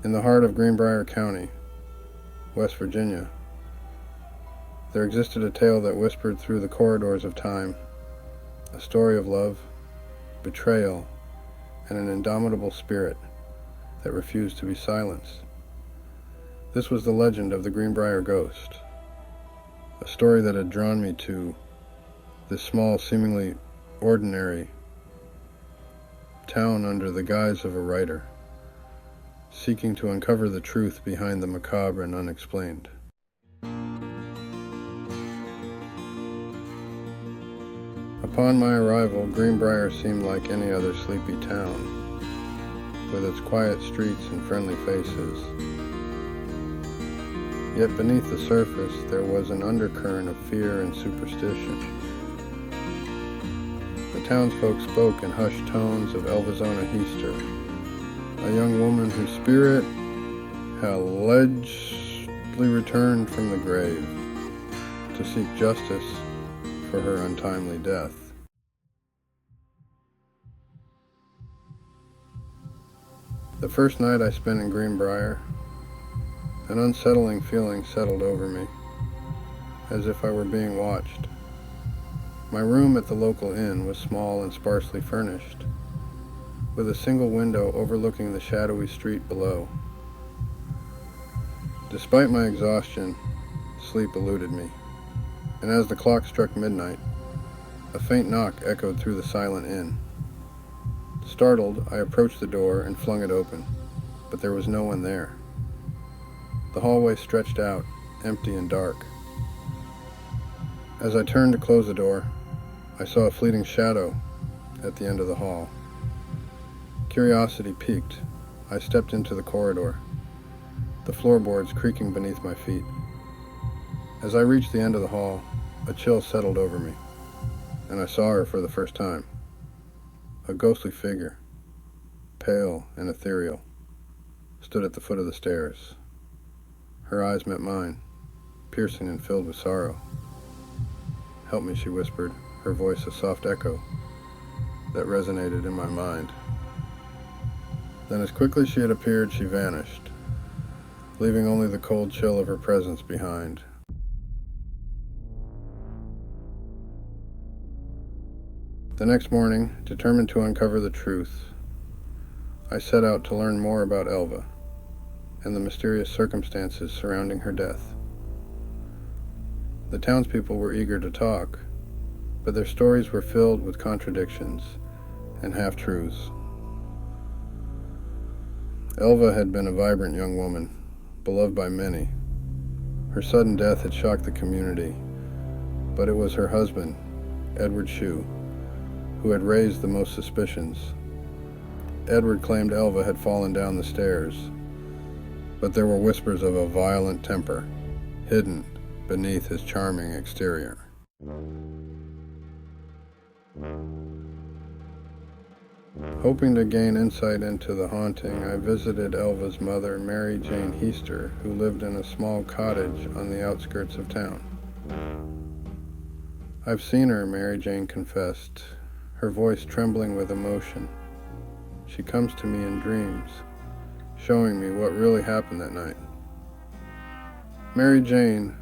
In the heart of Greenbrier County, West Virginia, there existed a tale that whispered through the corridors of time, a story of love, betrayal, and an indomitable spirit that refused to be silenced. This was the legend of the Greenbrier Ghost, a story that had drawn me to this small, seemingly ordinary town under the guise of a writer, seeking to uncover the truth behind the macabre and unexplained. Upon my arrival, Greenbrier seemed like any other sleepy town, with its quiet streets and friendly faces. Yet beneath the surface, there was an undercurrent of fear and superstition. The townsfolk spoke in hushed tones of Elva Zona Heaster, a young woman whose spirit had allegedly returned from the grave to seek justice for her untimely death. The first night I spent in Greenbrier, an unsettling feeling settled over me, as if I were being watched. My room at the local inn was small and sparsely furnished, with a single window overlooking the shadowy street below. Despite my exhaustion, sleep eluded me, and as the clock struck midnight, a faint knock echoed through the silent inn. Startled, I approached the door and flung it open, but there was no one there. The hallway stretched out, empty and dark. As I turned to close the door, I saw a fleeting shadow at the end of the hall. Curiosity piqued, I stepped into the corridor, the floorboards creaking beneath my feet. As I reached the end of the hall, a chill settled over me, and I saw her for the first time. A ghostly figure, pale and ethereal, stood at the foot of the stairs. Her eyes met mine, piercing and filled with sorrow. "Help me," she whispered, her voice a soft echo that resonated in my mind. Then as quickly she had appeared, she vanished, leaving only the cold chill of her presence behind. The next morning, determined to uncover the truth, I set out to learn more about Elva and the mysterious circumstances surrounding her death. The townspeople were eager to talk, but their stories were filled with contradictions and half-truths. Elva had been a vibrant young woman, beloved by many. Her sudden death had shocked the community, but it was her husband, Edward Shue, who had raised the most suspicions. Edward claimed Elva had fallen down the stairs, but there were whispers of a violent temper hidden beneath his charming exterior. Hoping to gain insight into the haunting, I visited Elva's mother, Mary Jane Heaster, who lived in a small cottage on the outskirts of town. "I've seen her," Mary Jane confessed, her voice trembling with emotion. "She comes to me in dreams, showing me what really happened that night." Mary Jane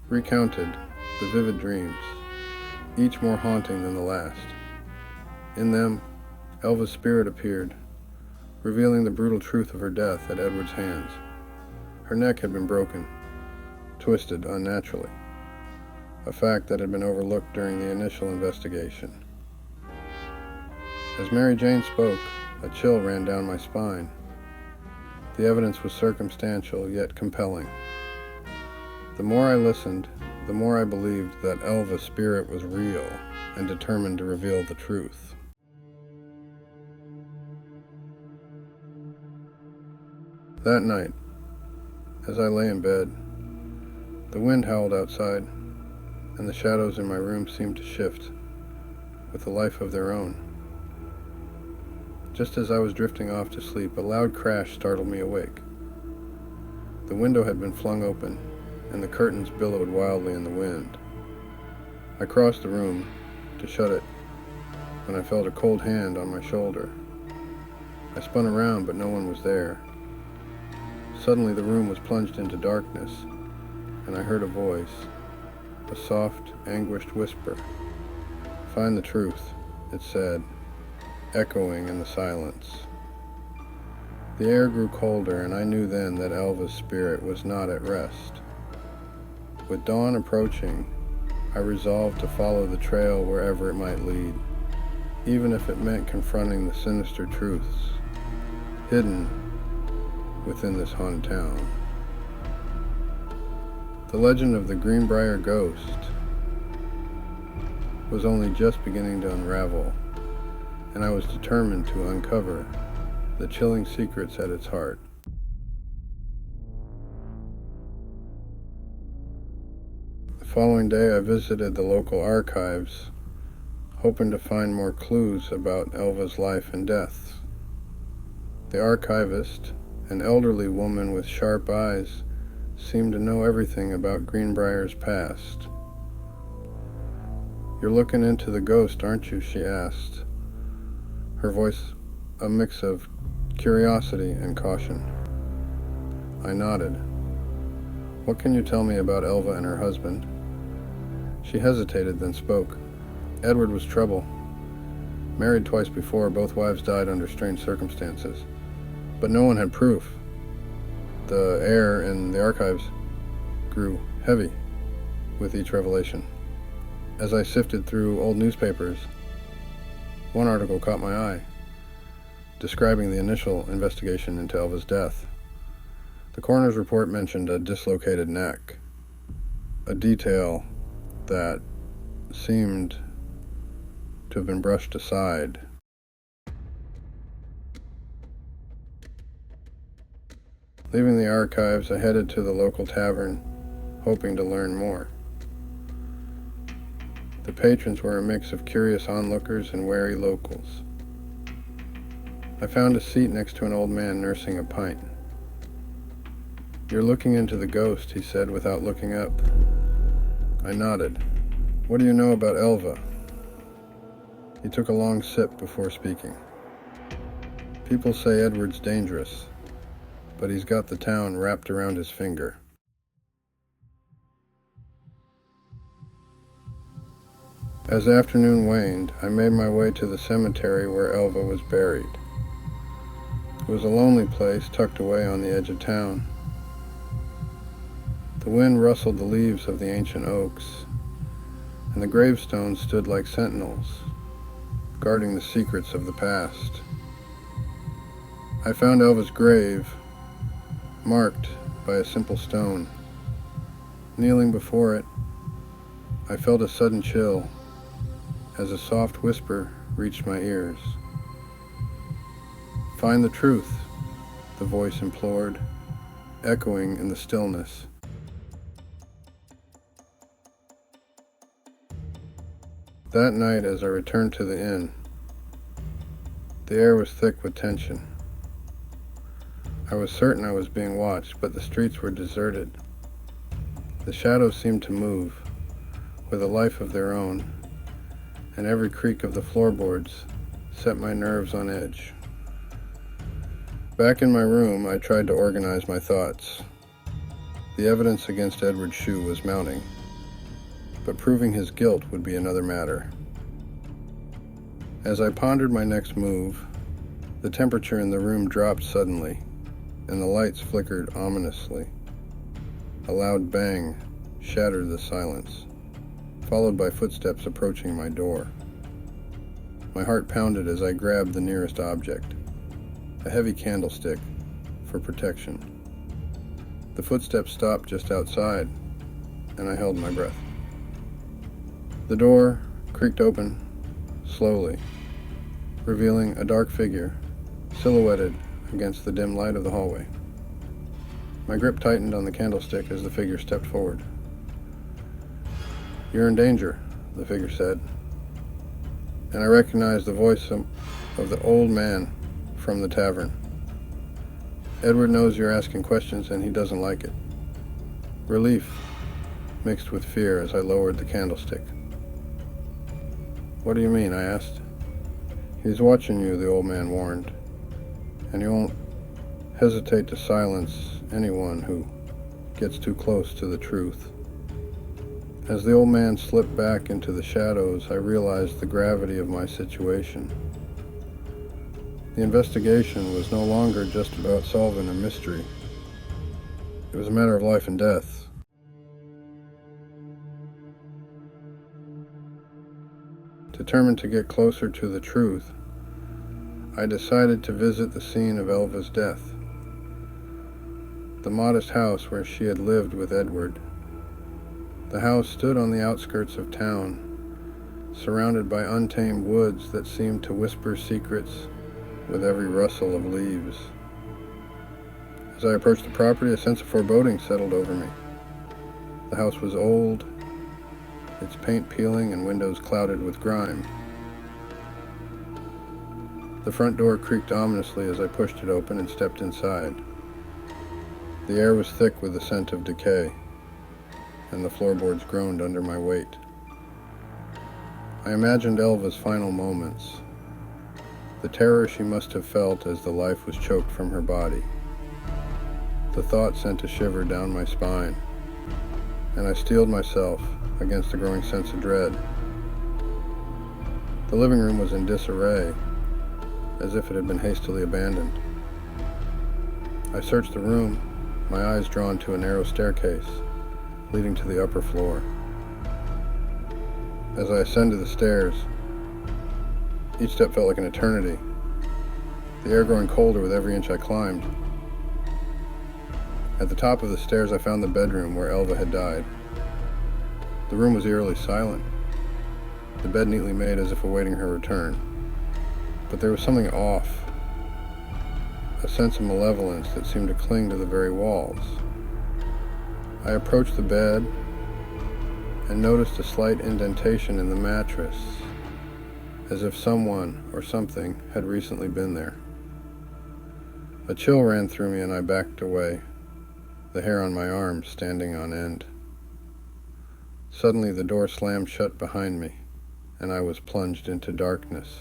recounted the vivid dreams, each more haunting than the last. In them, Elva's spirit appeared, revealing the brutal truth of her death at Edward's hands. Her neck had been broken, twisted unnaturally, a fact that had been overlooked during the initial investigation. As Mary Jane spoke, a chill ran down my spine. The evidence was circumstantial yet compelling. The more I listened, the more I believed that Elva's spirit was real and determined to reveal the truth. That night, as I lay in bed, the wind howled outside, and the shadows in my room seemed to shift with a life of their own. Just as I was drifting off to sleep, a loud crash startled me awake. The window had been flung open, and the curtains billowed wildly in the wind. I crossed the room to shut it when I felt a cold hand on my shoulder. I spun around, but no one was there. Suddenly the room was plunged into darkness, and I heard a voice, a soft, anguished whisper. "Find the truth," it said, echoing in the silence. The air grew colder, and I knew then that Elva's spirit was not at rest. With dawn approaching, I resolved to follow the trail wherever it might lead, even if it meant confronting the sinister truths hidden within this haunted town. The legend of the Greenbrier Ghost was only just beginning to unravel, and I was determined to uncover the chilling secrets at its heart. The following day I visited the local archives, hoping to find more clues about Elva's life and death. The archivist, an elderly woman with sharp eyes, seemed to know everything about Greenbrier's past. "You're looking into the ghost, aren't you?" she asked, her voice a mix of curiosity and caution. I nodded. "What can you tell me about Elva and her husband?" She hesitated, then spoke. "Edward was trouble. Married twice before, both wives died under strange circumstances. But no one had proof." The air in the archives grew heavy with each revelation. As I sifted through old newspapers, one article caught my eye, describing the initial investigation into Elva's death. The coroner's report mentioned a dislocated neck, a detail that seemed to have been brushed aside. Leaving the archives, I headed to the local tavern, hoping to learn more. The patrons were a mix of curious onlookers and wary locals. I found a seat next to an old man nursing a pint. "You're looking into the ghost," he said without looking up. I nodded. "What do you know about Elva?" He took a long sip before speaking. "People say Edward's dangerous, but he's got the town wrapped around his finger." As afternoon waned, I made my way to the cemetery where Elva was buried. It was a lonely place tucked away on the edge of town. The wind rustled the leaves of the ancient oaks, and the gravestones stood like sentinels, guarding the secrets of the past. I found Elva's grave, marked by a simple stone. Kneeling before it, I felt a sudden chill as a soft whisper reached my ears. "Find the truth," the voice implored, echoing in the stillness. That night, as I returned to the inn, the air was thick with tension. I was certain I was being watched, but the streets were deserted. The shadows seemed to move, with a life of their own, and every creak of the floorboards set my nerves on edge. Back in my room, I tried to organize my thoughts. The evidence against Edward Shue was mounting, but proving his guilt would be another matter. As I pondered my next move, the temperature in the room dropped suddenly, and the lights flickered ominously. A loud bang shattered the silence, followed by footsteps approaching my door. My heart pounded as I grabbed the nearest object, a heavy candlestick, for protection. The footsteps stopped just outside, and I held my breath. The door creaked open, slowly, revealing a dark figure, silhouetted against the dim light of the hallway. My grip tightened on the candlestick as the figure stepped forward. "You're in danger," the figure said, and I recognized the voice of the old man from the tavern. "Edward knows you're asking questions, and he doesn't like it." Relief mixed with fear as I lowered the candlestick. "What do you mean?" I asked. "He's watching you," the old man warned, "and he won't hesitate to silence anyone who gets too close to the truth. As the old man slipped back into the shadows, I realized the gravity of my situation. The investigation was no longer just about solving a mystery. It was a matter of life and death. Determined to get closer to the truth, I decided to visit the scene of Elva's death, the modest house where she had lived with Edward. The house stood on the outskirts of town, surrounded by untamed woods that seemed to whisper secrets with every rustle of leaves. As I approached the property, a sense of foreboding settled over me. The house was old, its paint peeling and windows clouded with grime. The front door creaked ominously as I pushed it open and stepped inside. The air was thick with the scent of decay, and the floorboards groaned under my weight. I imagined Elva's final moments, the terror she must have felt as the life was choked from her body. The thought sent a shiver down my spine, and I steeled myself against a growing sense of dread. The living room was in disarray, as if it had been hastily abandoned. I searched the room, my eyes drawn to a narrow staircase leading to the upper floor. As I ascended the stairs, each step felt like an eternity, the air growing colder with every inch I climbed. At the top of the stairs, I found the bedroom where Elva had died. The room was eerily silent, the bed neatly made as if awaiting her return. But there was something off, a sense of malevolence that seemed to cling to the very walls. I approached the bed and noticed a slight indentation in the mattress, as if someone or something had recently been there. A chill ran through me and I backed away, the hair on my arms standing on end. Suddenly the door slammed shut behind me, and I was plunged into darkness.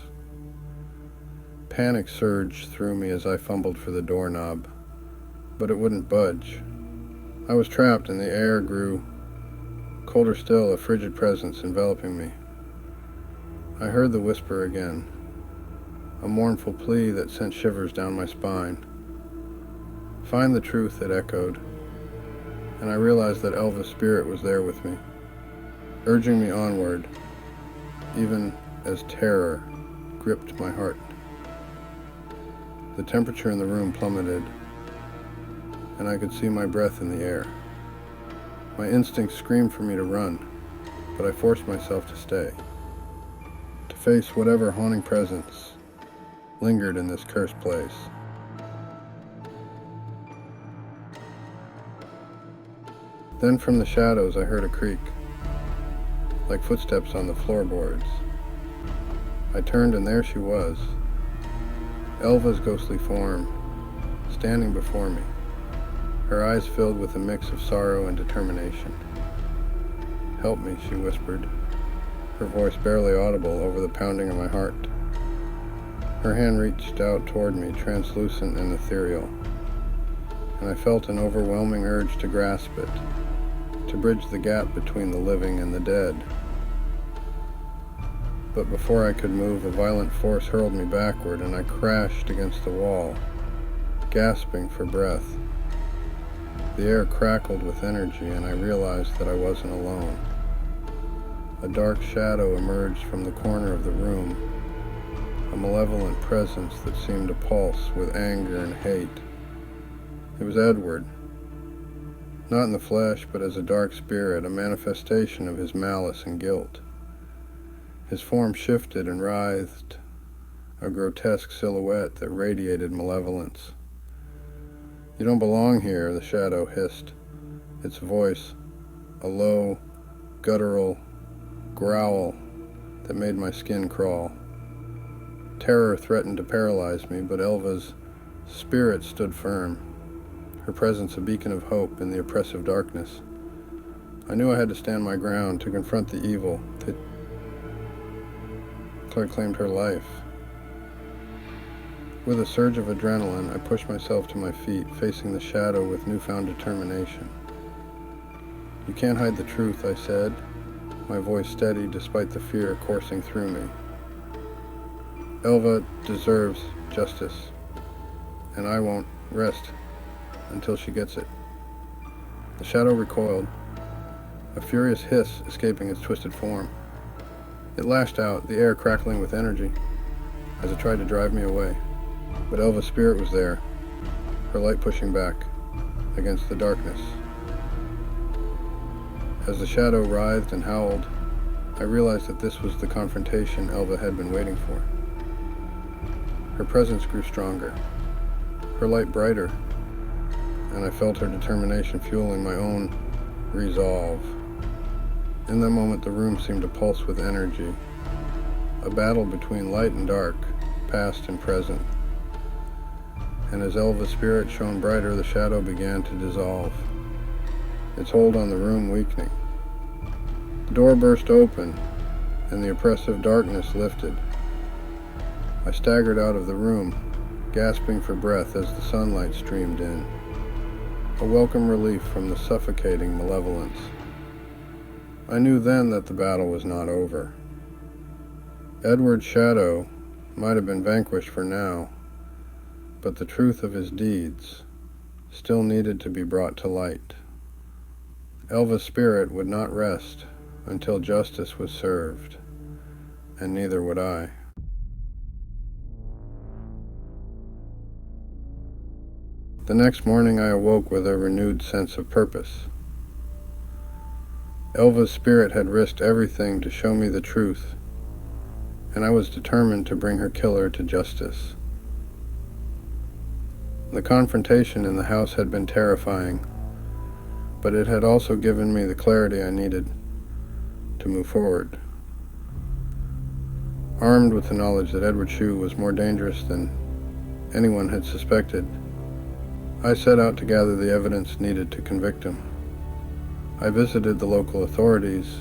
Panic surged through me as I fumbled for the doorknob, but it wouldn't budge. I was trapped, and the air grew colder still, a frigid presence enveloping me. I heard the whisper again, a mournful plea that sent shivers down my spine. Find the truth, it echoed, and I realized that Elva's spirit was there with me, urging me onward, even as terror gripped my heart. The temperature in the room plummeted, and I could see my breath in the air. My instincts screamed for me to run, but I forced myself to stay, to face whatever haunting presence lingered in this cursed place. Then from the shadows I heard a creak, like footsteps on the floorboards. I turned, and there she was, Elva's ghostly form, standing before me, her eyes filled with a mix of sorrow and determination. "Help me," she whispered, her voice barely audible over the pounding of my heart. Her hand reached out toward me, translucent and ethereal, and I felt an overwhelming urge to grasp it, to bridge the gap between the living and the dead. But before I could move, a violent force hurled me backward, and I crashed against the wall, gasping for breath. The air crackled with energy, and I realized that I wasn't alone. A dark shadow emerged from the corner of the room, a malevolent presence that seemed to pulse with anger and hate. It was Edward, not in the flesh, but as a dark spirit, a manifestation of his malice and guilt. His form shifted and writhed, a grotesque silhouette that radiated malevolence. "You don't belong here," the shadow hissed, its voice a low, guttural growl that made my skin crawl. Terror threatened to paralyze me, but Elva's spirit stood firm, her presence a beacon of hope in the oppressive darkness. I knew I had to stand my ground, to confront the evil that claimed her life. With a surge of adrenaline, I pushed myself to my feet, facing the shadow with newfound determination. "You can't hide the truth," I said, my voice steady despite the fear coursing through me. "Elva deserves justice, and I won't rest until she gets it." The shadow recoiled, a furious hiss escaping its twisted form. It lashed out, the air crackling with energy, as it tried to drive me away. But Elva's spirit was there, her light pushing back against the darkness. As the shadow writhed and howled, I realized that this was the confrontation Elva had been waiting for. Her presence grew stronger, her light brighter, and I felt her determination fueling my own resolve. In that moment, the room seemed to pulse with energy, a battle between light and dark, past and present. And as Elva's spirit shone brighter, the shadow began to dissolve, its hold on the room weakening. The door burst open, and the oppressive darkness lifted. I staggered out of the room, gasping for breath as the sunlight streamed in, a welcome relief from the suffocating malevolence. I knew then that the battle was not over. Edward's shadow might have been vanquished for now, but the truth of his deeds still needed to be brought to light. Elva's spirit would not rest until justice was served, and neither would I. The next morning I awoke with a renewed sense of purpose. Elva's spirit had risked everything to show me the truth, and I was determined to bring her killer to justice. The confrontation in the house had been terrifying, but it had also given me the clarity I needed to move forward. Armed with the knowledge that Edward Shue was more dangerous than anyone had suspected, I set out to gather the evidence needed to convict him. I visited the local authorities,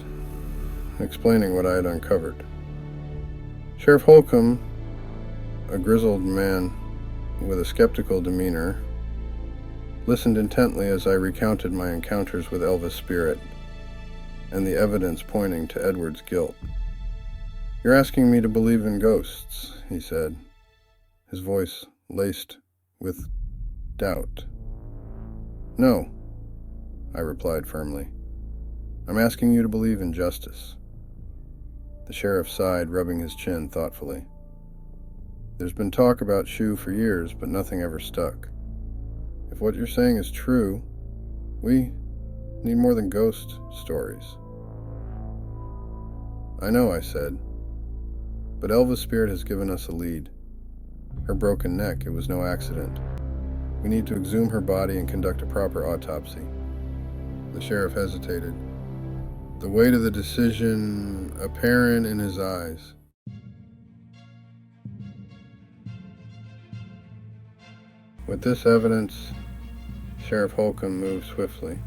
explaining what I had uncovered. Sheriff Holcomb, a grizzled man with a skeptical demeanor, listened intently as I recounted my encounters with Elva's spirit and the evidence pointing to Edward's guilt. "You're asking me to believe in ghosts," he said, his voice laced with doubt. "No," I replied firmly. "I'm asking you to believe in justice." The sheriff sighed, rubbing his chin thoughtfully. "There's been talk about Shue for years, but nothing ever stuck. If what you're saying is true, we need more than ghost stories." "I know," I said, "but Elva's spirit has given us a lead. Her broken neck, it was no accident. We need to exhume her body and conduct a proper autopsy." The sheriff hesitated, the weight of the decision apparent in his eyes. With this evidence, Sheriff Holcomb moved swiftly.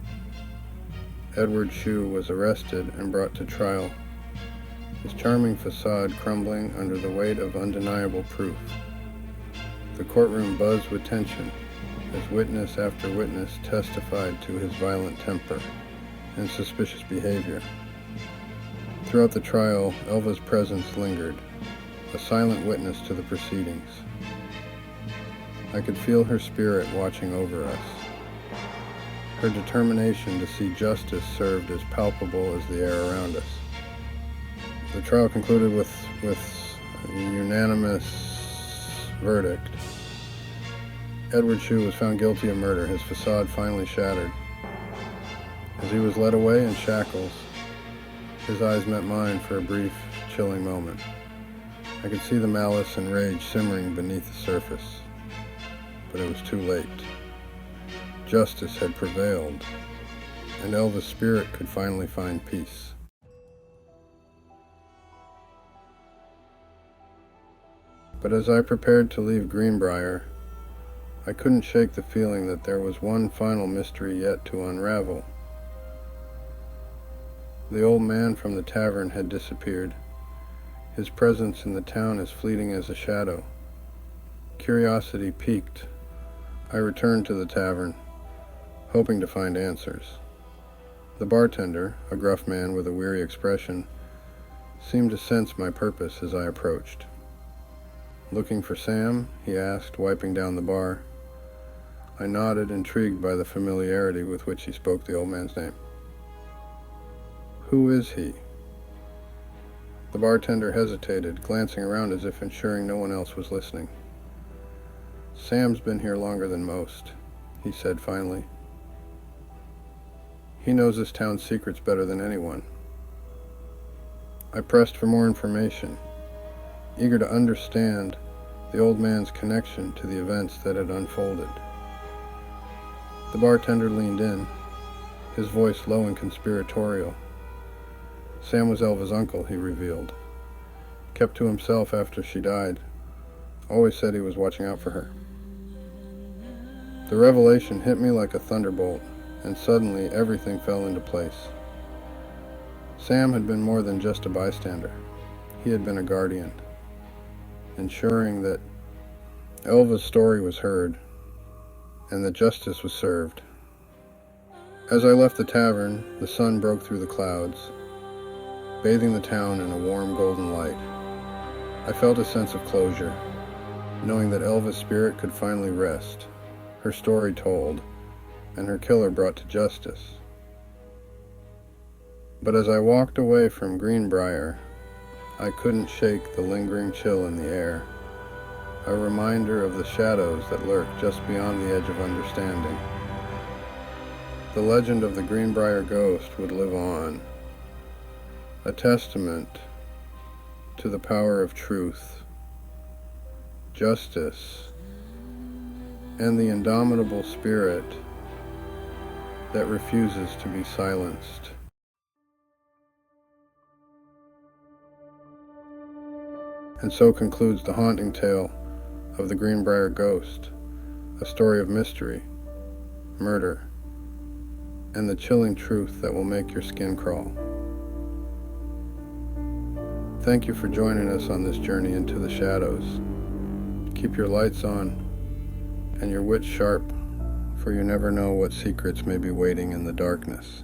Edward Shue was arrested and brought to trial, his charming facade crumbling under the weight of undeniable proof. The courtroom buzzed with tension as witness after witness testified to his violent temper and suspicious behavior. Throughout the trial, Elva's presence lingered, a silent witness to the proceedings. I could feel her spirit watching over us. Her determination to see justice served as palpable as the air around us. The trial concluded with a unanimous verdict. Edward Shue was found guilty of murder, his facade finally shattered. As he was led away in shackles, his eyes met mine for a brief, chilling moment. I could see the malice and rage simmering beneath the surface, but it was too late. Justice had prevailed, and Elva's spirit could finally find peace. But as I prepared to leave Greenbrier, I couldn't shake the feeling that there was one final mystery yet to unravel. The old man from the tavern had disappeared, his presence in the town as fleeting as a shadow. Curiosity piqued, I returned to the tavern, hoping to find answers. The bartender, a gruff man with a weary expression, seemed to sense my purpose as I approached. "Looking for Sam?" he asked, wiping down the bar. I nodded, intrigued by the familiarity with which he spoke the old man's name. "Who is he?" The bartender hesitated, glancing around as if ensuring no one else was listening. "Sam's been here longer than most," he said finally. "He knows this town's secrets better than anyone." I pressed for more information, eager to understand the old man's connection to the events that had unfolded. The bartender leaned in, his voice low and conspiratorial. "Sam was Elva's uncle," he revealed. "Kept to himself after she died. Always said he was watching out for her." The revelation hit me like a thunderbolt, and suddenly everything fell into place. Sam had been more than just a bystander. He had been a guardian, ensuring that Elva's story was heard and that justice was served. As I left the tavern, the sun broke through the clouds, bathing the town in a warm golden light. I felt a sense of closure, knowing that Elva's spirit could finally rest, her story told, and her killer brought to justice. But as I walked away from Greenbrier, I couldn't shake the lingering chill in the air, a reminder of the shadows that lurk just beyond the edge of understanding. The legend of the Greenbrier Ghost would live on, a testament to the power of truth, justice, and the indomitable spirit that refuses to be silenced. And so concludes the haunting tale of the Greenbrier Ghost, a story of mystery, murder, and the chilling truth that will make your skin crawl. Thank you for joining us on this journey into the shadows. Keep your lights on and your wits sharp, for you never know what secrets may be waiting in the darkness.